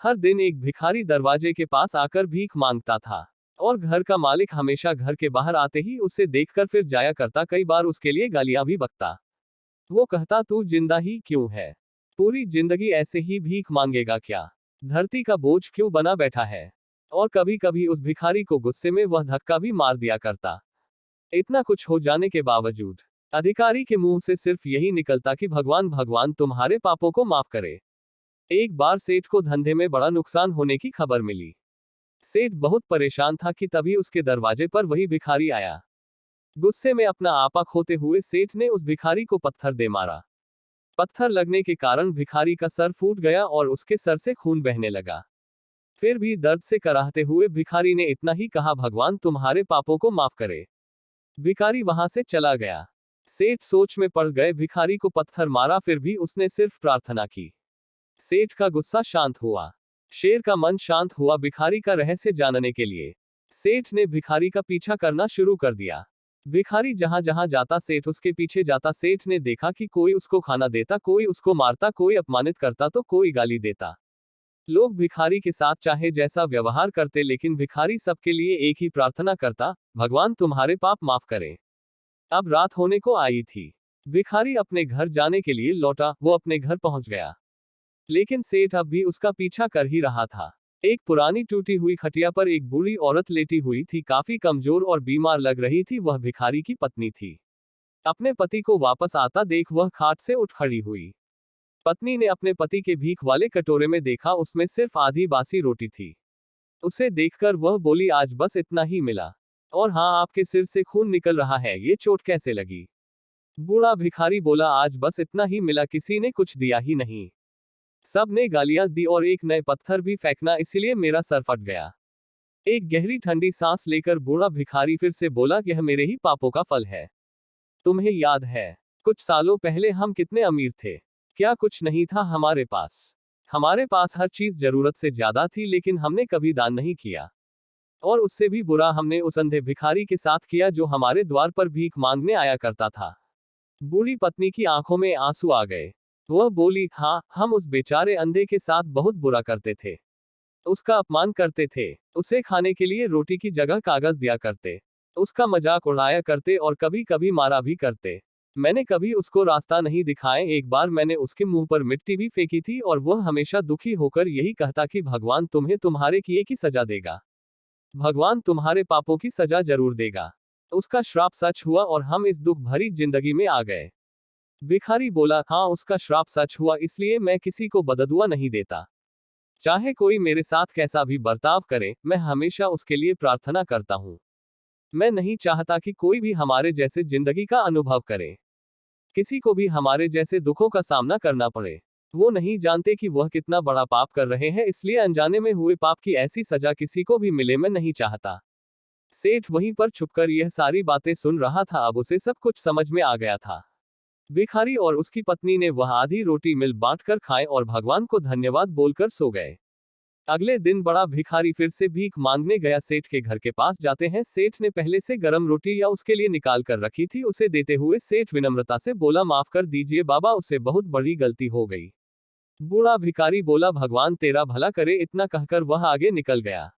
हर दिन एक भिखारी दरवाजे के पास आकर भीख मांगता था और घर का मालिक हमेशा घर के बाहर आते ही उसे देखकर फिर जाया करता, कई बार उसके लिए गालियां भी बकता। वो कहता, तू जिंदा ही क्यों है? पूरी जिंदगी ऐसे ही भीख मांगेगा क्या? धरती का बोझ क्यों बना बैठा है? और कभी कभी उस भिखारी को गुस्से में वह धक्का भी मार दिया करता। इतना कुछ हो जाने के बावजूद अधिकारी के मुंह से सिर्फ यही निकलता कि भगवान भगवान तुम्हारे पापों को माफ करे। एक बार सेठ को धंधे में बड़ा नुकसान होने की खबर मिली। सेठ बहुत परेशान था कि तभी उसके दरवाजे पर वही भिखारी आया। गुस्से में अपना आपा खोते हुए सेठ ने उस भिखारी को पत्थर दे मारा। पत्थर लगने के कारण भिखारी का सर फूट गया और उसके सर से खून बहने लगा। फिर भी दर्द से कराहते हुए भिखारी ने इतना ही कहा, भगवान तुम्हारे पापों को माफ करे। भिखारी वहां से चला गया। सेठ सोच में पड़ गए, भिखारी को पत्थर मारा फिर भी उसने सिर्फ प्रार्थना की। सेठ का गुस्सा शांत हुआ, शेर का मन शांत हुआ। भिखारी का रहस्य जानने के लिए सेठ ने भिखारी का पीछा करना शुरू कर दिया। भिखारी जहां जहां जाता सेठ उसके पीछे जाता। सेठ ने देखा कि कोई उसको खाना देता, कोई उसको मारता, कोई अपमानित करता तो कोई गाली देता। लोग भिखारी के साथ चाहे जैसा व्यवहार करते, लेकिन भिखारी सबके लिए एक ही प्रार्थना करता, भगवान तुम्हारे पाप माफ करें। अब रात होने को आई थी। भिखारी अपने घर जाने के लिए लौटा। वो अपने घर पहुंच गया, लेकिन सेठ अब भी उसका पीछा कर ही रहा था। एक पुरानी टूटी हुई खटिया पर एक बूढ़ी औरत लेटी हुई थी, काफी कमजोर और बीमार लग रही थी। वह भिखारी की पत्नी थी। अपने पति को वापस आता देख वह खाट से उठ खड़ी हुई। पत्नी ने अपने पति के भीख वाले कटोरे में देखा, उसमें सिर्फ आधी बासी रोटी थी। उसे देखकर वह बोली, आज बस इतना ही मिला। और हाँ, आपके सिर से खून निकल रहा है, ये चोट कैसे लगी? बूढ़ा भिखारी बोला, आज बस इतना ही मिला, किसी ने कुछ दिया ही नहीं। सब ने गालियां दी और एक नए पत्थर भी फेंकना, इसीलिए मेरा सर फट गया। एक गहरी ठंडी सांस लेकर बूढ़ा भिखारी फिर से बोला, यह मेरे ही पापों का फल है। तुम्हें याद है कुछ सालों पहले हम कितने अमीर थे? क्या कुछ नहीं था हमारे पास? हमारे पास हर चीज जरूरत से ज्यादा थी, लेकिन हमने कभी दान नहीं किया। और उससे भी बुरा हमने उस अंधे भिखारी के साथ किया जो हमारे द्वार पर भीख मांगने आया करता था। बूढ़ी पत्नी की आंखों में आंसू आ गए। वह बोली, हाँ, हम उस बेचारे अंधे के साथ बहुत बुरा करते थे। उसका अपमान करते थे, उसे खाने के लिए रोटी की जगह कागज दिया करते, उसका मजाक उड़ाया करते और कभी कभी मारा भी करते। मैंने कभी उसको रास्ता नहीं दिखाए। एक बार मैंने उसके मुंह पर मिट्टी भी फेंकी थी और वह हमेशा दुखी होकर यही कहता कि भगवान तुम्हें तुम्हारे किए की सजा देगा, भगवान तुम्हारे पापों की सजा जरूर देगा। उसका श्राप सच हुआ और हम इस दुख भरी जिंदगी में आ गए। भिखारी बोला, हाँ, उसका श्राप सच हुआ, इसलिए मैं किसी को बददुआ नहीं देता। चाहे कोई मेरे साथ कैसा भी बर्ताव करे, मैं हमेशा उसके लिए प्रार्थना करता हूँ। मैं नहीं चाहता कि कोई भी हमारे जैसे जिंदगी का अनुभव करे, किसी को भी हमारे जैसे दुखों का सामना करना पड़े। वो नहीं जानते कि वह कितना बड़ा पाप कर रहे हैं, इसलिए अनजाने में हुए पाप की ऐसी सजा किसी को भी मिले, मैं नहीं चाहता। सेठ वहीं पर छुपकर यह सारी बातें सुन रहा था। अब उसे सब कुछ समझ में आ गया था। भिखारी और उसकी पत्नी ने वह आधी रोटी मिल बांटकर खाए और भगवान को धन्यवाद बोलकर सो गए। अगले दिन बड़ा भिखारी फिर से भीख मांगने गया। सेठ के घर के पास जाते हैं। सेठ ने पहले से गर्म रोटी या उसके लिए निकाल कर रखी थी। उसे देते हुए सेठ विनम्रता से बोला, माफ कर दीजिए बाबा, उससे बहुत बड़ी गलती हो गई। बूढ़ा भिखारी बोला, भगवान तेरा भला करे। इतना कहकर वह आगे निकल गया।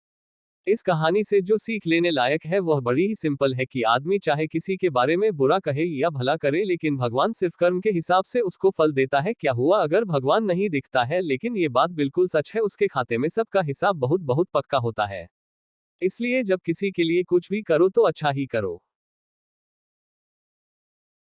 इस कहानी से जो सीख लेने लायक है वह बड़ी ही सिंपल है कि आदमी चाहे किसी के बारे में बुरा कहे या भला करे, लेकिन भगवान सिर्फ कर्म के हिसाब से उसको फल देता है। क्या हुआ अगर भगवान नहीं दिखता है? लेकिन ये बात बिल्कुल सच है, उसके खाते में सबका हिसाब बहुत बहुत पक्का होता है। इसलिए जब किसी के लिए कुछ भी करो तो अच्छा ही करो।